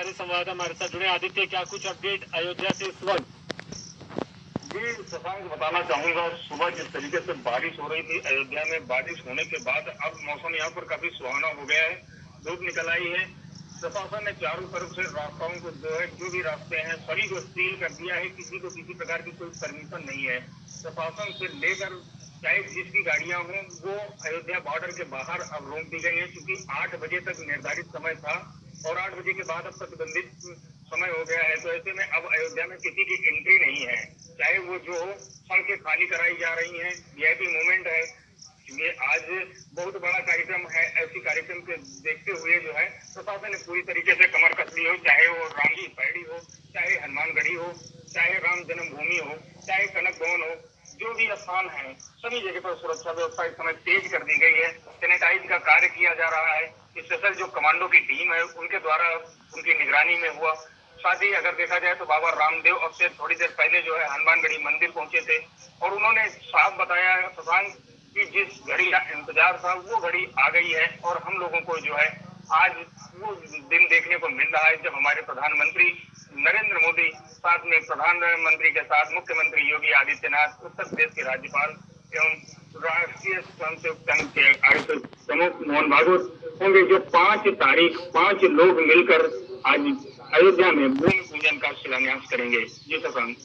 हमारे संवाददाता हमारे साथ जुड़े। आदित्य, क्या कुछ अपडेट अयोध्या से इस वक्त? जी, शशांक बताना चाहूंगा, सुबह जिस तरीके से बारिश हो रही थी अयोध्या में, बारिश होने के बाद अब मौसम यहाँ पर काफी सुहाना हो गया है, धूप निकल आई है। प्रशासन ने चारों तरफ से रास्ताओं को जो भी रास्ते हैं सभी को सील कर दिया है। किसी को किसी प्रकार की कोई परमिशन नहीं है। प्रशासन से लेकर चाहे जिसकी गाड़ियां हों वो अयोध्या बॉर्डर के बाहर अब रोक दी गई है, क्योंकि 8 बजे तक निर्धारित समय था और 8 बजे के बाद अब प्रतिबंधित समय हो गया है। तो ऐसे में अब अयोध्या में किसी की एंट्री नहीं है, चाहे वो जो हो। सड़कें खाली कराई जा रही हैं, वीआईपी मूवमेंट है। ये आज बहुत बड़ा कार्यक्रम है, ऐसी कार्यक्रम के देखते हुए जो है प्रशासन ने पूरी तरीके से कमर कस ली हो, चाहे वो राम की पैड़ी हो, चाहे हनुमानगढ़ी हो, चाहे राम जन्मभूमि हो, चाहे कनक भवन हो, जो भी स्थान है सभी जगह पर सुरक्षा व्यवस्था इस समय तेज कर दी गई है। सैनिटाइज का कार्य किया जा रहा है। स्पेशल जो कमांडो की टीम है उनके द्वारा उनकी निगरानी में हुआ। साथ ही अगर देखा जाए तो बाबा रामदेव अब से थोड़ी देर पहले जो है हनुमानगढ़ी मंदिर पहुंचे थे और उन्होंने साफ बताया शशांक कि जिस घड़ी का इंतजार था वो घड़ी आ गई है और हम लोगों को जो है आज वो दिन देखने को मिल रहा है जब हमारे प्रधानमंत्री नरेंद्र मोदी साथ में प्रधानमंत्री के साथ मुख्यमंत्री योगी आदित्यनाथ, उत्तर प्रदेश के राज्यपाल एवं राष्ट्रीय स्वयंसेवक संघ के आयुक्त प्रमुख मोहन भागवत होंगे, जो 5 तारीख 5 लोग मिलकर आज अयोध्या में भूमि पूजन का शिलान्यास करेंगे। जी शशांक।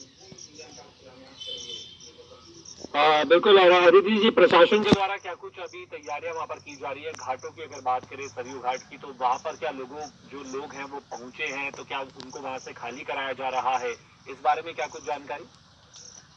बिल्कुल अदिति जी, प्रशासन के द्वारा क्या कुछ अभी तैयारियां वहां पर की जा रही है? घाटों की अगर बात करें सरयू घाट की, तो वहां पर क्या जो लोग हैं वो पहुंचे हैं, तो क्या उनको वहां से खाली कराया जा रहा है? इस बारे में क्या कुछ जानकारी?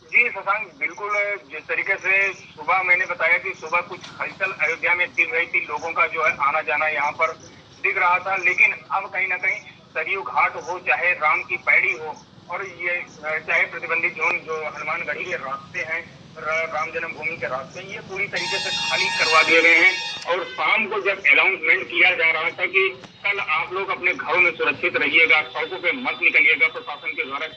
जी शशांक, बिल्कुल। जिस तरीके से सुबह मैंने बताया कि सुबह कुछ हलचल अयोध्या में दिख रही थी, लोगों का जो है आना जाना यहाँ पर दिख रहा था, लेकिन अब कहीं ना कहीं सरयू घाट हो, चाहे राम की पैड़ी हो और ये चाहे प्रतिबंधित जोन जो हनुमानगढ़ी के रास्ते हैं, राम जन्मभूमि के रास्ते हैं, ये पूरी तरीके से खाली करवा दिए गए हैं। और शाम को जब अनाउंसमेंट किया जा रहा था कि कल आप लोग अपने घरों में सुरक्षित रहिएगा, सड़कों पे मत निकलिएगा, प्रशासन के द्वारा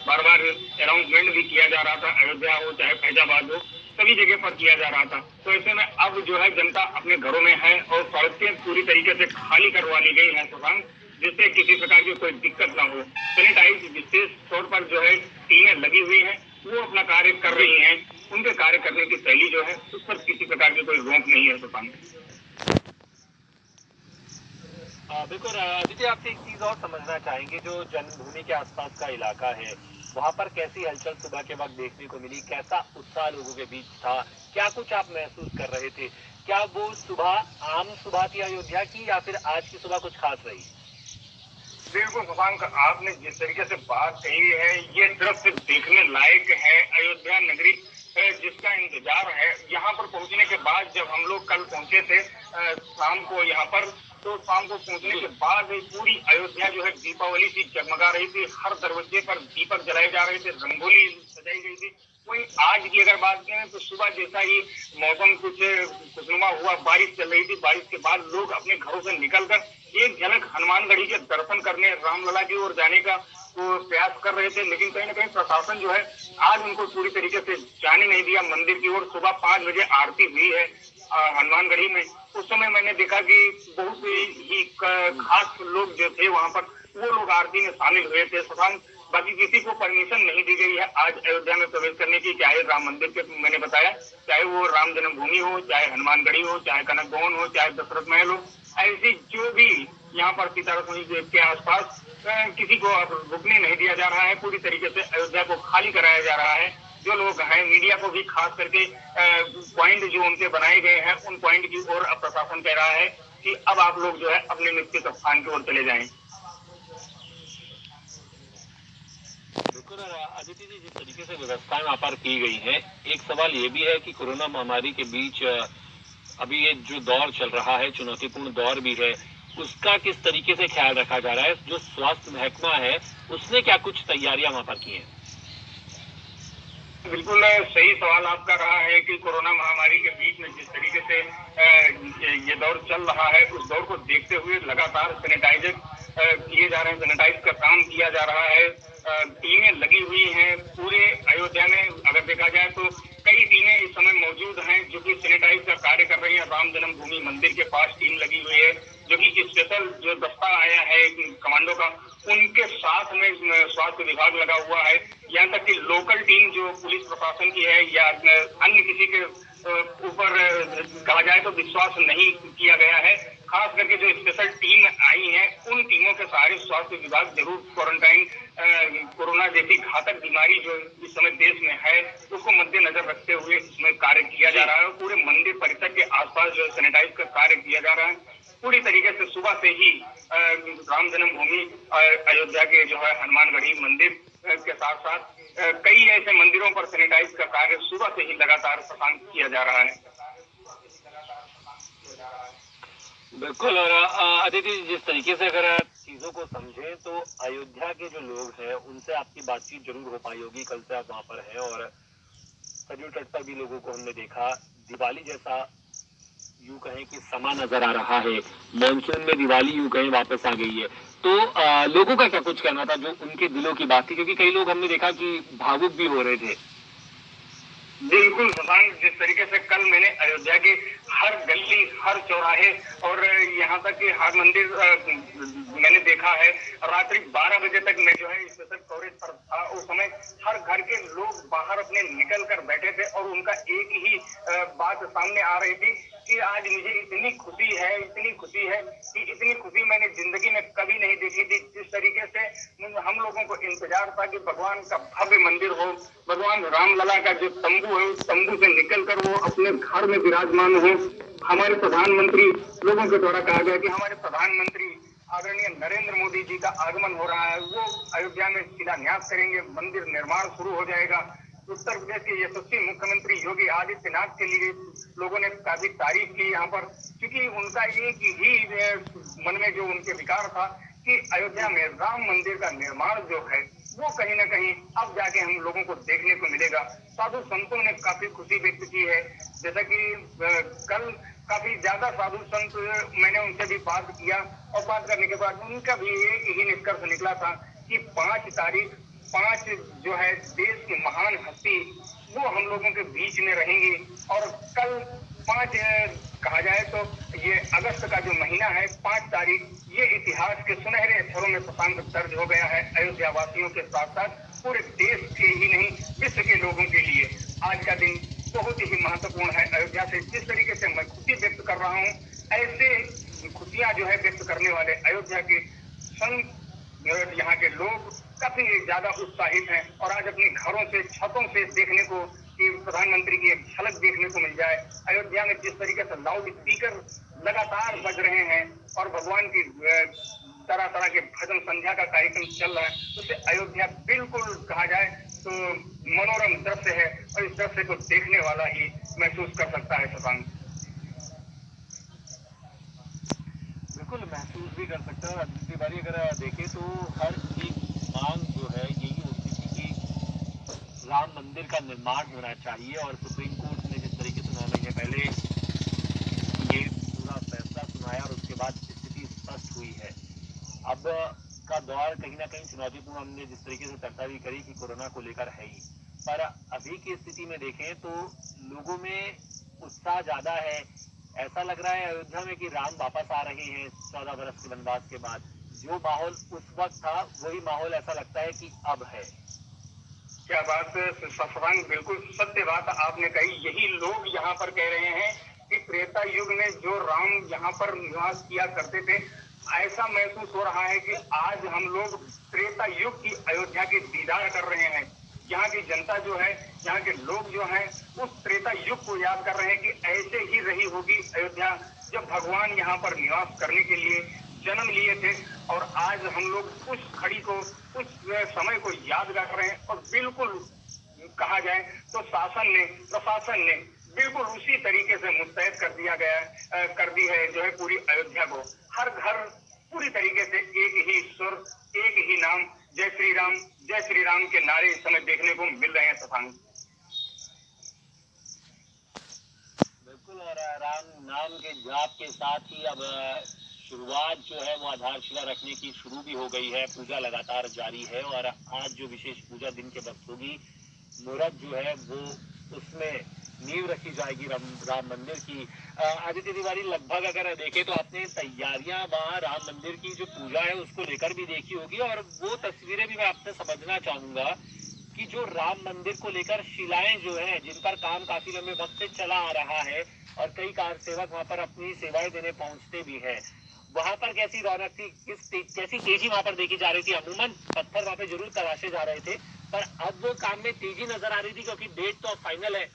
बार बार अनाउंसमेंट भी किया जा रहा था, अयोध्या हो चाहे फैजाबाद हो सभी जगह पर किया जा रहा था। तो ऐसे में अब जो है जनता अपने घरों में है और सड़कें पूरी तरीके से खाली करवा ली गई है शशांक, जिससे किसी प्रकार की कोई दिक्कत ना हो। सैनिटाइज विशेष तौर पर जो है टीमें लगी हुई हैं, वो अपना कार्य कर रही हैं। उनके कार्य करने की शैली जो है उस पर किसी प्रकार की कोई रोक नहीं है शशांक। बिल्कुल आदित्य, आपसे एक चीज और समझना चाहेंगे, जो जन्मभूमि के आसपास का इलाका है वहां पर कैसी हलचल सुबह के वक्त देखने को मिली? कैसा उत्साह लोगों के बीच था? क्या कुछ आप महसूस कर रहे थे? क्या वो सुबह आम सुबह थी अयोध्या की, या फिर आज की सुबह कुछ खास रही? बिल्कुल शशांक, आपने जिस तरीके से बात कही है ये दृश्य देखने लायक है। अयोध्या नगरी जिसका इंतजार है, यहाँ पर पहुंचने के बाद जब हम लोग कल पहुंचे थे शाम को यहाँ पर, तो शाम को पहुंचने के बाद पूरी अयोध्या जो है दीपावली सी जगमगा रही थी। हर दरवाजे पर दीपक जलाए जा रहे थे, रंगोली सजाई गई थी। वहीं आज की अगर बात करें तो सुबह जैसा ही मौसम कुछ खुशनुमा हुआ, बारिश चल रही थी, बारिश के बाद लोग अपने घरों से निकलकर एक झलक हनुमानगढ़ी के दर्शन करने, रामलला की ओर जाने का वो प्रयास कर रहे थे, लेकिन कहीं ना कहीं प्रशासन जो है आज उनको पूरी तरीके से जाने नहीं दिया मंदिर की ओर। सुबह 5 बजे आरती हुई है हनुमानगढ़ी में। उस समय मैंने देखा कि बहुत ही खास लोग जो थे वहां पर, वो लोग आरती में शामिल हुए थे शशांक। बाकी किसी को परमिशन नहीं दी गई है आज अयोध्या में प्रवेश करने की, चाहे राम मंदिर के मैंने बताया, चाहे वो राम जन्मभूमि हो, चाहे हनुमानगढ़ी हो, चाहे कनक भवन हो, चाहे दशरथ महल हो, ऐसी जो भी यहाँ पर सीतारमणी के आसपास किसी को रुकने नहीं दिया जा रहा है। पूरी तरीके से अयोध्या को खाली कराया जा रहा है। जो लोग हैं मीडिया को भी खास करके पॉइंट जो उनके बनाए गए हैं उन पॉइंट की ओर अब प्रशासन कह रहा है कि अब आप लोग जो है अपने निश्चित स्थान की ओर चले जाएं। बिल्कुल अदिति जी, जिस तरीके से व्यवस्थाएं वहां पर की गई हैं, एक सवाल ये भी है कि कोरोना महामारी के बीच अभी ये जो दौर चल रहा है, चुनौतीपूर्ण दौर भी है, उसका किस तरीके से ख्याल रखा जा रहा है? जो स्वास्थ्य महकमा है उसने क्या कुछ तैयारियां वहां पर की हैं? बिल्कुल सही सवाल आपका रहा है कि कोरोना महामारी के बीच में जिस तरीके से ये दौर चल रहा है, उस दौर को देखते हुए लगातार सैनिटाइजर किए जा रहे हैं, सैनिटाइज का काम किया जा रहा है। टीमें लगी हुई हैं पूरे अयोध्या में। अगर देखा जाए तो कई टीमें इस समय मौजूद हैं जो कि सैनिटाइज का कार्य कर रही हैं। राम जन्मभूमि मंदिर के पास टीम लगी हुई है जो कि स्पेशल जो दस्ता आया है कमांडो का, उनके साथ में स्वास्थ्य विभाग लगा हुआ है। यहाँ तक कि लोकल टीम जो पुलिस प्रशासन की है या अन्य किसी के ऊपर कहा जाए तो विश्वास नहीं किया गया है। खास करके जो स्पेशल टीम आई है, उन टीमों के सहारे स्वास्थ्य विभाग जरूर क्वारंटाइन कोरोना जैसी घातक बीमारी जो इस समय देश में है, उसको मद्देनजर रखते हुए इसमें कार्य किया जा रहा है। पूरे मंदिर परिसर के आसपास जो सैनिटाइज का कार्य किया जा रहा है। पूरी तरीके से सुबह से ही राम जन्मभूमि अयोध्या के जो है हनुमानगढ़ी मंदिर के साथ साथ कई ऐसे मंदिरों पर सैनिटाइज का कार्य सुबह से ही लगातार प्रशांत किया जा रहा है। बिल्कुल। और अदिति, जिस तरीके से अगर चीजों को समझें तो अयोध्या के जो लोग हैं उनसे आपकी बातचीत जरूर हो पाई होगी। कल से आप वहां पर हैं और सरयू तट पर भी लोगों को हमने देखा। दिवाली जैसा यूं कहें कि समा नजर आ रहा है। मानसून में दिवाली यूं कहें वापस आ गई है। तो लोगों का क्या कुछ कहना था जो उनके दिलों की बात थी, क्योंकि कई लोग हमने देखा कि भावुक भी हो रहे थे। बिल्कुल शशांक, जिस तरीके से कल मैंने अयोध्या के हर गली, हर चौराहे और यहाँ तक कि हर मंदिर मैंने देखा है। रात्रि 12 बजे तक मैं जो है स्पेशल कवरेज पर था। उस समय हर घर के लोग बाहर अपने निकल कर बैठे थे और उनका एक ही बात सामने आ रही थी कि आज मुझे इतनी खुशी है कि इतनी खुशी मैंने जिंदगी में कभी नहीं देखी थी। जिस तरीके से हम लोगों को इंतजार था कि भगवान का भव्य मंदिर हो, भगवान रामलला का जो तंबू है, उस तंबू से निकलकर वो अपने घर में विराजमान हो। हमारे प्रधानमंत्री, लोगों के द्वारा कहा गया कि हमारे प्रधानमंत्री आदरणीय नरेंद्र मोदी जी का आगमन हो रहा है, वो अयोध्या में शिलान्यास करेंगे, मंदिर निर्माण शुरू हो जाएगा। उत्तर प्रदेश के यशस्वी मुख्यमंत्री योगी आदित्यनाथ के लिए लोगों ने काफी तारीफ की यहाँ पर, क्योंकि उनका एक ही मन में जो उनके विकार था कि अयोध्या में राम मंदिर का निर्माण जो है वो कहीं ना कहीं अब जाके हम लोगों को देखने को मिलेगा। साधु संतों ने काफी खुशी व्यक्त की है। जैसा कि कल काफी ज्यादा साधु संत मैंने उनसे भी बात किया और बात करने के बाद उनका भी एक ही निष्कर्ष निकला था कि 5 तारीख 5 जो है देश की महान हस्ती वो हम लोगों के बीच में रहेंगी। और कल 5 कहा जाए तो ये अगस्त का जो महीना है, 5 तारीख, ये इतिहास के सुनहरे अक्षरों में प्रशांत दर्ज हो गया है। अयोध्या वासियों के साथ साथ पूरे देश के ही नहीं, विश्व के लोगों के लिए आज का दिन बहुत ही महत्वपूर्ण है। अयोध्या से जिस तरीके से मैं खुशी व्यक्त कर रहा हूँ, ऐसे खुशियां जो है व्यक्त करने वाले अयोध्या के संत, यहाँ के लोग काफी ज्यादा उत्साहित हैं। और आज अपने घरों से, छतों से देखने को कि प्रधानमंत्री की एक झलक देखने को मिल जाए। अयोध्या में जिस तरीके से लाउड स्पीकर लगातार बज रहे हैं और भगवान की तरह तरह के भजन संध्या का कार्यक्रम चल रहा है, उससे अयोध्या बिल्कुल कहा जाए तो मनोरम दृश्य है और इस दृश्य को देखने वाला ही महसूस कर सकता है शशांक। बिल्कुल महसूस भी कर सकते हैं। और दूसरी बारी अगर देखें तो हर एक मांग जो है यही होती थी कि राम मंदिर का निर्माण होना चाहिए। और सुप्रीम कोर्ट ने जिस तरीके से 9 महीने पहले ये पूरा फैसला सुनाया और उसके बाद स्थिति स्पष्ट हुई है। अब का दौर कहीं ना कहीं चुनौतीपूर्ण, हमने जिस तरीके से चर्चा भी करी कि कोरोना को लेकर है ही, पर अभी की स्थिति में देखें तो लोगों में उत्साह ज्यादा है। ऐसा लग रहा है अयोध्या में कि राम वापस आ रहे हैं 14 बरस के वनवास के बाद। जो माहौल उस वक्त था वही माहौल ऐसा लगता है कि अब है। क्या बात शशांक, बिल्कुल सत्य बात आपने कही। यही लोग यहाँ पर कह रहे हैं कि त्रेता युग में जो राम यहाँ पर निवास किया करते थे, ऐसा महसूस हो रहा है कि आज हम लोग त्रेता युग की अयोध्या की दीदार कर रहे हैं। यहाँ की जनता जो है, यहाँ के लोग जो हैं, उस त्रेता युग को याद कर रहे हैं कि ऐसे ही रही होगी अयोध्या जब भगवान यहाँ पर निवास करने के लिए जन्म लिए थे। और आज हम लोग उस घड़ी को, उस समय को याद कर रहे हैं। और बिल्कुल कहा जाए तो शासन ने, प्रशासन ने बिल्कुल उसी तरीके से मुस्तैद कर दी है जो है पूरी अयोध्या को। हर घर पूरी तरीके से एक ही सुर, एक ही नाम, जय श्री राम के नारे इस समय देखने को मिल रहे हैं शशांक। बिल्कुल। और राम नाम के जाप के साथ ही अब शुरुआत जो है वो आधारशिला रखने की शुरू भी हो गई है। पूजा लगातार जारी है और आज जो विशेष पूजा दिन के वक्त होगी मुहूर्त जो है वो उसमें नींव रखी जाएगी राम मंदिर की। आदित्य तिवारी, लगभग अगर देखें तो आपने तैयारियां वहाँ राम मंदिर की जो पूजा है उसको लेकर भी देखी होगी, और वो तस्वीरें भी मैं आपसे समझना चाहूंगा कि जो राम मंदिर को लेकर शिलाएं जो है, जिन पर काम काफी लंबे वक्त से चला आ रहा है और कई कार सेवक वहां पर अपनी सेवाएं देने पहुंचते भी हैं, वहां पर कैसी रौनक थी, कैसी तेजी वहां पर देखी जा रही थी? अमूमन पत्थर वहां पे जरूर तराशे जा रहे थे, पर अब वो काम में तेजी नजर आ रही थी क्योंकि डेट तो फाइनल है।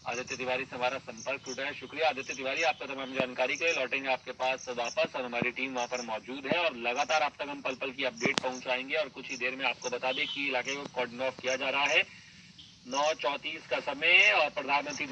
आदित्य तिवारी से हमारा संपर्क टूटा है। शुक्रिया आदित्य तिवारी आपका तमाम जानकारी के लिए। लौटेंगे आपके पास वापस और हमारी टीम वहां पर मौजूद है और लगातार आप तक हम पल पल की अपडेट पहुंचाएंगे। और कुछ ही देर में आपको बता दें कि इलाके को कॉर्डन ऑफ किया जा रहा है। 9:34 का समय और प्रधानमंत्री